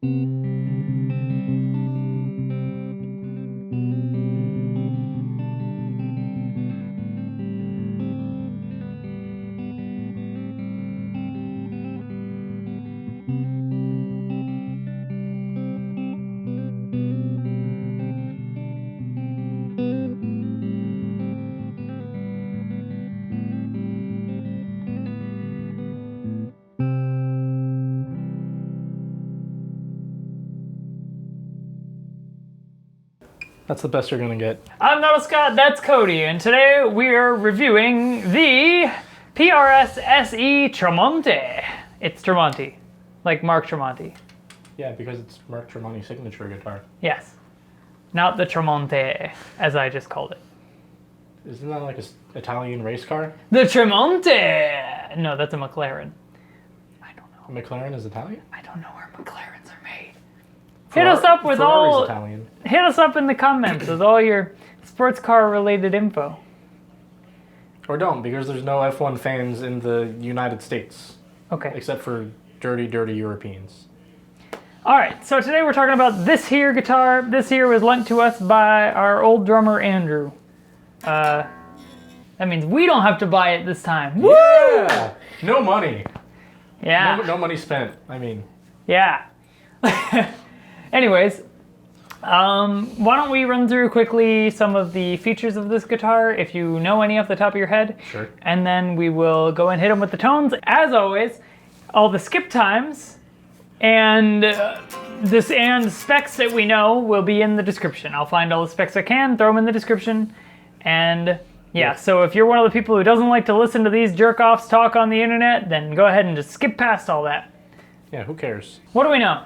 That's the best you're gonna get. I'm not Scott, that's Cody, and today we are reviewing the PRS SE Tremonti. It's Tremonti, like Mark Tremonti. Yeah, because it's Mark Tremonti signature guitar. Yes, not the Tremonti, as I just called it. Isn't that like an Italian race car? The Tremonti! No, that's a McLaren. I don't know. McLaren is Italian? I don't know where McLarens are made. Hit us up with Ferrari's Italian. Hit us up in the comments with all your sports car related info. Or don't, because there's no F1 fans in the United States. Okay. Except for dirty, dirty Europeans. Alright, so today we're talking about this here guitar. This here was lent to us by our old drummer, Andrew. That means we don't have to buy it this time. Woo! Yeah! No money. Yeah. No money spent, I mean. Yeah. Anyways, why don't we run through quickly some of the features of this guitar, if you know any off the top of your head. Sure. And then we will go and hit them with the tones. As always, all the skip times and specs that we know will be in the description. I'll find all the specs I can, throw them in the description, and yeah, so if you're one of the people who doesn't like to listen to these jerk-offs talk on the internet, then go ahead and just skip past all that. Yeah, who cares? What do we know?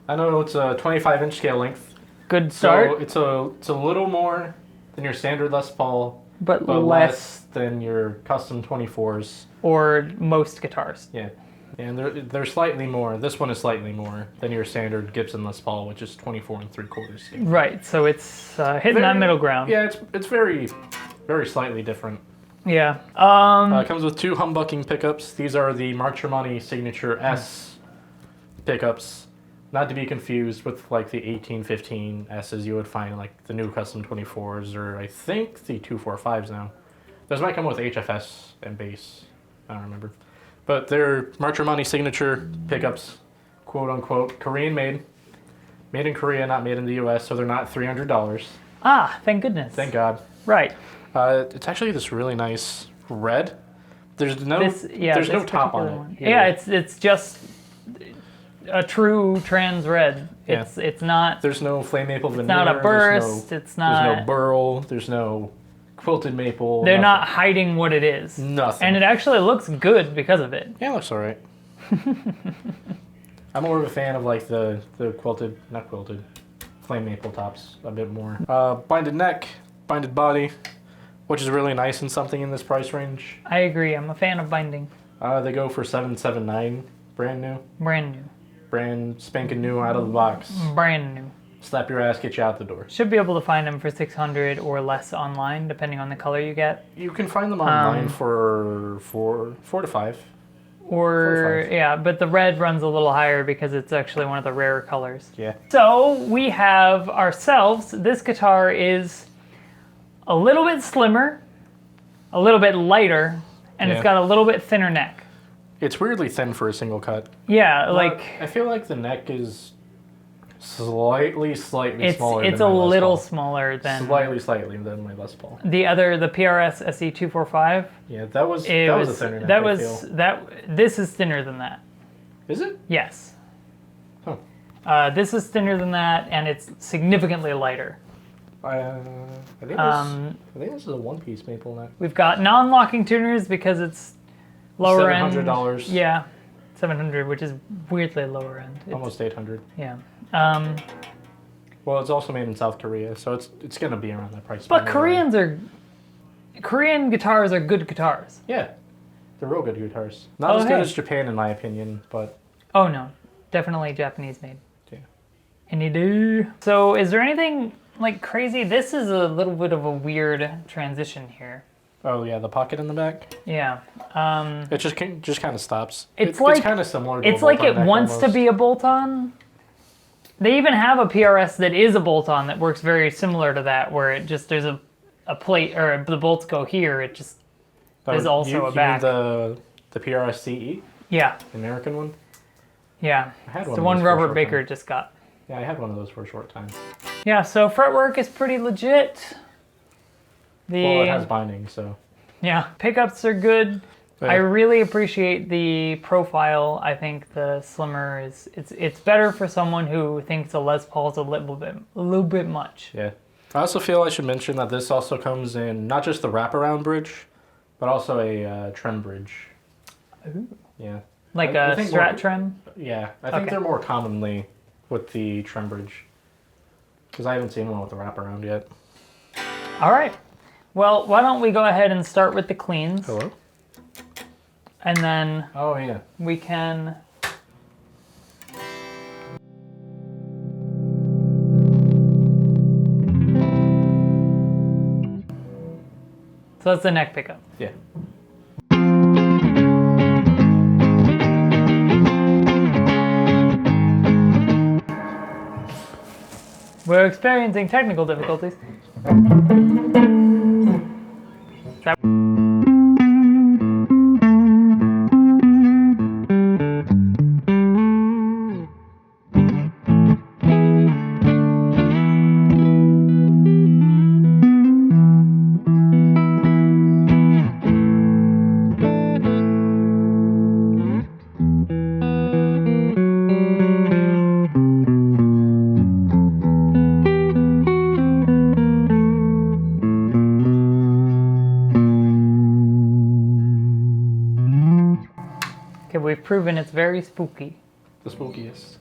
I know it's a 25-inch scale length. Good start. So it's a little more than your standard Les Paul, but less than your custom 24s. Or most guitars. Yeah. And they're slightly more. This one is slightly more than your standard Gibson Les Paul, which is 24 3/4 scale. Right, so it's hitting that middle ground. Yeah, it's very, very slightly different. Yeah. It comes with two humbucking pickups. These are the Mark Tremonti Signature S pickups. Not to be confused with like the 1815 S's you would find in like the new custom 24s, or I think the 245s now. Those might come with HFS and bass. I don't remember. But they're Mark Tremonti Signature pickups, quote unquote, Korean made. Made in Korea, not made in the US, so they're not $300. Ah, thank goodness. Thank God. Right. It's actually this really nice red. There's no top on it. Yeah, it's just a true trans red. It's not. There's no flame maple veneer. It's not a burst. It's not. There's no burl. There's no quilted maple. They're not hiding what it is. Nothing. And it actually looks good because of it. Yeah, it looks alright. I'm more of a fan of like the quilted, not quilted, flame maple tops a bit more. Binded neck, binded body, which is really nice in something in this price range. I agree. I'm a fan of binding. They go for $779, brand new. Brand new. Brand spanking new out of the box. Brand new. Slap your ass, get you out the door. Should be able to find them for $600 or less online, depending on the color you get. You can find them online for $4 to $5. Or, yeah, but the red runs a little higher because it's actually one of the rarer colors. Yeah. So we have ourselves, this guitar is a little bit slimmer, a little bit lighter, and it's got a little bit thinner neck. It's weirdly thin for a single cut. Yeah, like... I feel like the neck is slightly smaller it's than my Les a little Paul. smaller than... Slightly than my Les Paul. The PRS SE 245. Yeah, that was a thinner neck, This is thinner than that. Is it? Yes. Huh. This is thinner than that, and it's significantly lighter. I think this is a one-piece maple neck. We've got non-locking tuners because it's lower end. $700. Yeah, $700, which is weirdly lower end. Almost $800. Yeah. Well, it's also made in South Korea, so it's gonna be around that price. But Korean guitars are good guitars. Yeah, they're real good guitars. Not as good as Japan, in my opinion, but. Oh no, definitely Japanese made. Yeah. Any do. So, is there anything like crazy? This is a little bit of a weird transition here. Oh yeah, the pocket in the back. Yeah. It just kind of stops. It's kind of similar. To it's like it wants to be a bolt-on, They even have a PRS that is a bolt-on that works very similar to that, where it just there's a plate or the bolts go here. It just there's also a back. You mean the PRS CE? Yeah. The American one? Yeah. I had It's one the of one those for a Robert short Baker time. just got. Yeah, I had one of those for a short time. Yeah, so fretwork is pretty legit. Well, it has binding, so. Yeah, pickups are good. Yeah. I really appreciate the profile. I think the slimmer is it's better for someone who thinks a Les Paul's a little bit much. Yeah. I also feel I should mention that this also comes in not just the wraparound bridge, but also a trem bridge. Ooh. Yeah. Like I a think Strat Trem? Yeah, I think Okay. they're more commonly with the trem bridge. Because I haven't seen one with the wraparound yet. All right. Well, why don't we go ahead and start with the cleans, Hello? and then Oh, yeah. we can... So that's the neck pickup. Yeah. We're experiencing technical difficulties. That- Okay, we've proven it's very spooky. The spookiest.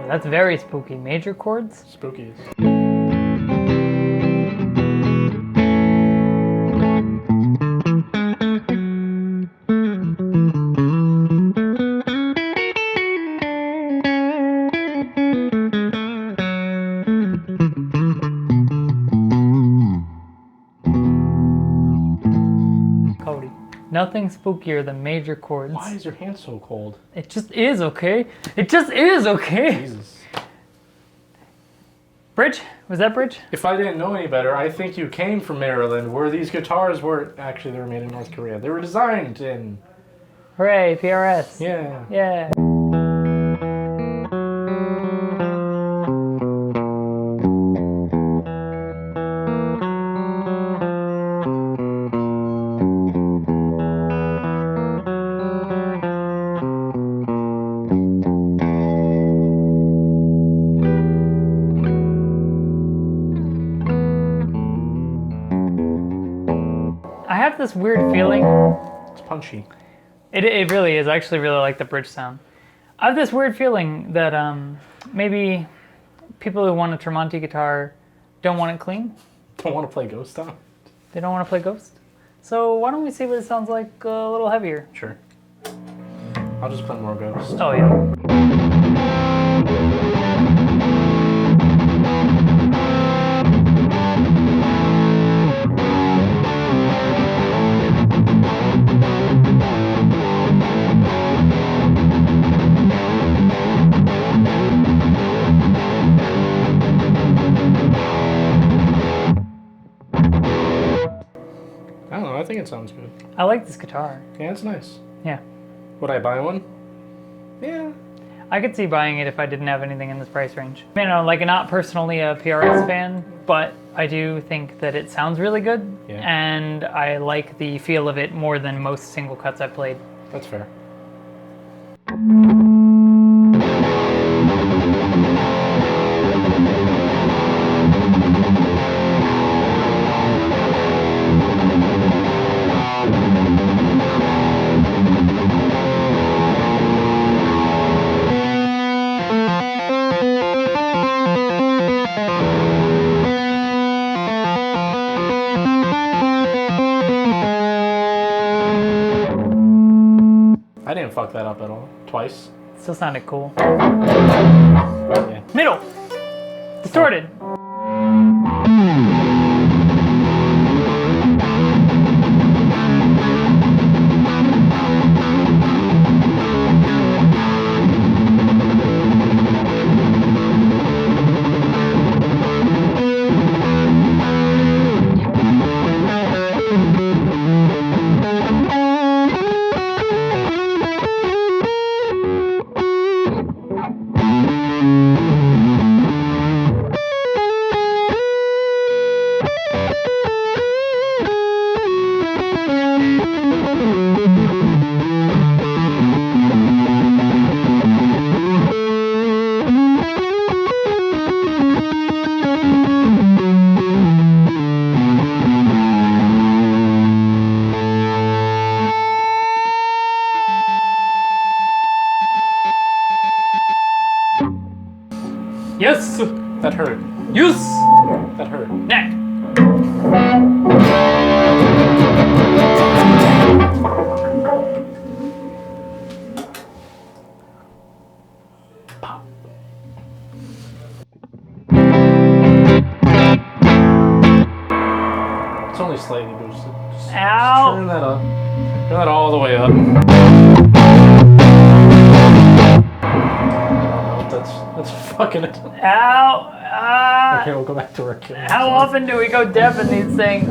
That's very spooky. Major chords? Spookiest. Cody. Nothing spookier than major chords. Why is your hand so cold? It just is, okay? It just is, okay? Jesus. Bridge? Was that bridge? If I didn't know any better, I think you came from Maryland, where these guitars were actually they were made in North Korea. They were designed in. Hooray, PRS. Yeah. Yeah. I have this weird feeling. It's punchy. It really is. I actually really like the bridge sound. I have this weird feeling that maybe people who want a Tremonti guitar don't want it clean. Don't want to play Ghost on? They don't want to play Ghost. So why don't we see what it sounds like a little heavier? Sure. I'll just play more Ghost. Oh yeah. I don't know. I think it sounds good. I like this guitar. Yeah, it's nice. Yeah. Would I buy one? Yeah. I could see buying it if I didn't have anything in this price range. You know, like not personally a PRS fan, but I do think that it sounds really good. Yeah. And I like the feel of it more than most single cuts I've played. That's fair. can't fuck that up at all. Twice. Still sounded cool. Yeah. Middle. Distorted. Yes! That hurt. Yes! That hurt. Neck. It's only slightly boosted. Just Ow! turn that up. Turn that all the way up. That's fucking it. Ow! Okay, we'll go back to work. How often do we go deaf in these things?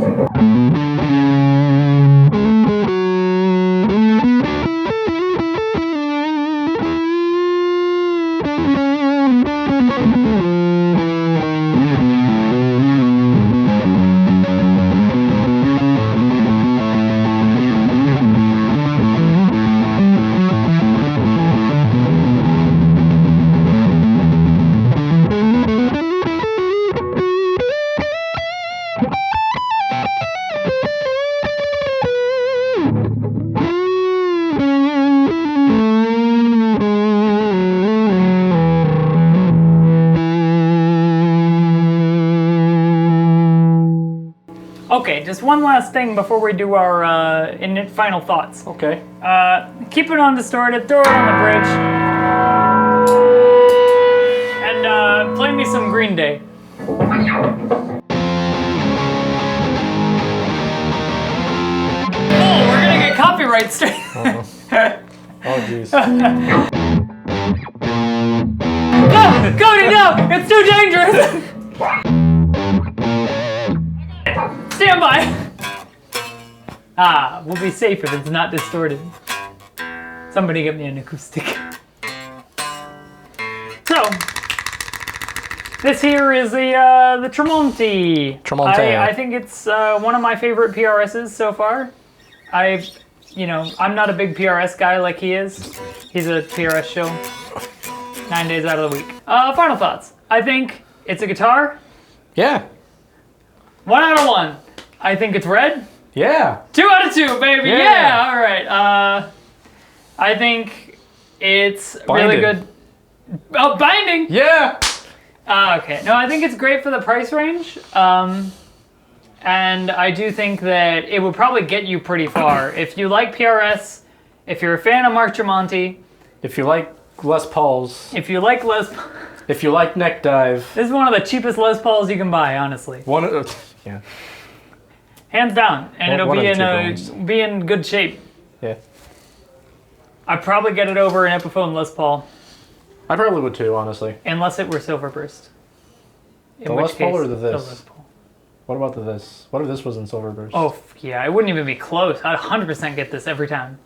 Okay, just one last thing before we do our final thoughts. Okay. Keep it on distorted, throw it on the bridge, and play me some Green Day. Oh, we're gonna get copyright straight. Oh jeez. No, Cody, no! It's too dangerous! Stand by! Ah, we'll be safe if it's not distorted. Somebody get me an acoustic. So, this here is the Tremonti. Tremonti. I think it's one of my favorite PRSs so far. I'm not a big PRS guy like he is. He's a PRS show 9 days out of the week. Final thoughts. I think it's a guitar. Yeah. 1 out of 1. I think it's red. Yeah. 2 out of 2, baby. Yeah. All right. I think it's really good. Oh, binding. Yeah. Okay. No, I think it's great for the price range. And I do think that it would probably get you pretty far. If you like PRS, if you're a fan of Mark Tremonti, If you like Les Pauls, if you like if you like neck dive, this is one of the cheapest Les Pauls you can buy, honestly. yeah. Hands down. And One of the it'll cheaper ones. be in good shape. Yeah. I'd probably get it over an Epiphone Les Paul, I probably would too, honestly. unless it were Silver Burst. In The which Les Paul case, or the this? Les Paul. What about the this? What if this was in Silver Burst? Oh, yeah, it wouldn't even be close. I'd 100% get this every time.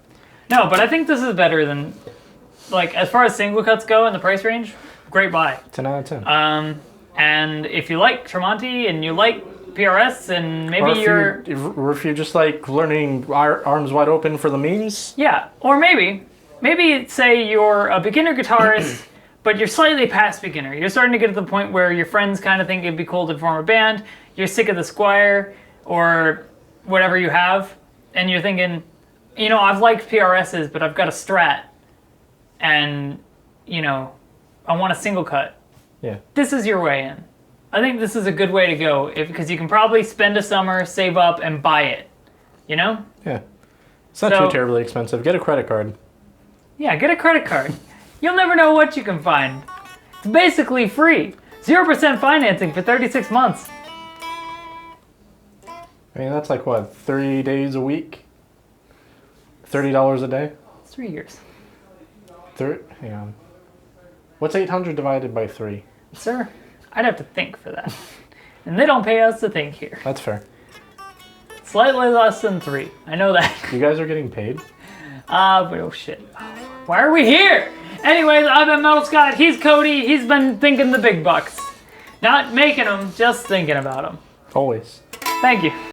No, but I think this is better than, like, as far as single cuts go in the price range, great buy. 10 out of 10. And if you like Tremonti and you like PRS and maybe or if you're just like learning arms wide open for the means. Yeah, or maybe say you're a beginner guitarist, but you're slightly past beginner. You're starting to get to the point where your friends kind of think it'd be cool to form a band. You're sick of the Squire or whatever you have, and you're thinking, I've liked PRSs, but I've got a Strat, and I want a single cut. Yeah. This is your way in. I think this is a good way to go because you can probably spend a summer, save up, and buy it. Yeah. It's not too terribly expensive. Get a credit card. Yeah, get a credit card. You'll never know what you can find. It's basically free. 0% financing for 36 months. I mean, that's like what, 3 days a week? $30 a day? It's 3 years. Hang on. What's 800 divided by 3? Sir, I'd have to think for that. And they don't pay us to think here. That's fair. Slightly less than 3. I know that. You guys are getting paid? But oh shit. Why are we here? Anyways, I've been Metal Scott. He's Cody. He's been thinking the big bucks. Not making them, just thinking about them. Always. Thank you.